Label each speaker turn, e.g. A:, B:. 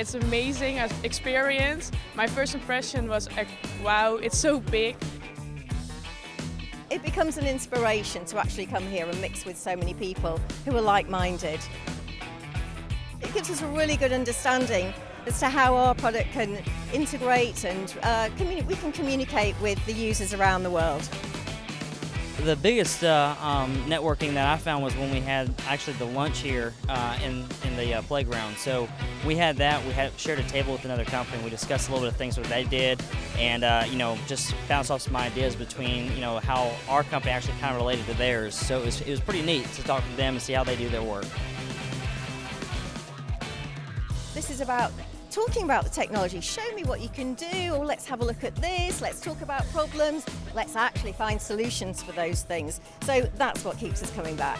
A: It's amazing experience. My first impression was like, wow, it's so big.
B: It becomes an inspiration to actually come here and mix with so many people who are like-minded. It gives us a really good understanding as to how our product can integrate and we can communicate with the users around the world.
C: The biggest networking that I found was when we had actually the lunch here in the playground. So we had that. We had shared a table with another company. We discussed a little bit of things what they did, and just bounced off some ideas between how our company actually kind of related to theirs. So it was pretty neat to talk to them and see how they do their work.
B: This is about talking about the technology. Show me what you can do, or let's have a look at this, let's talk about problems, let's actually find solutions for those things. So that's what keeps us coming back.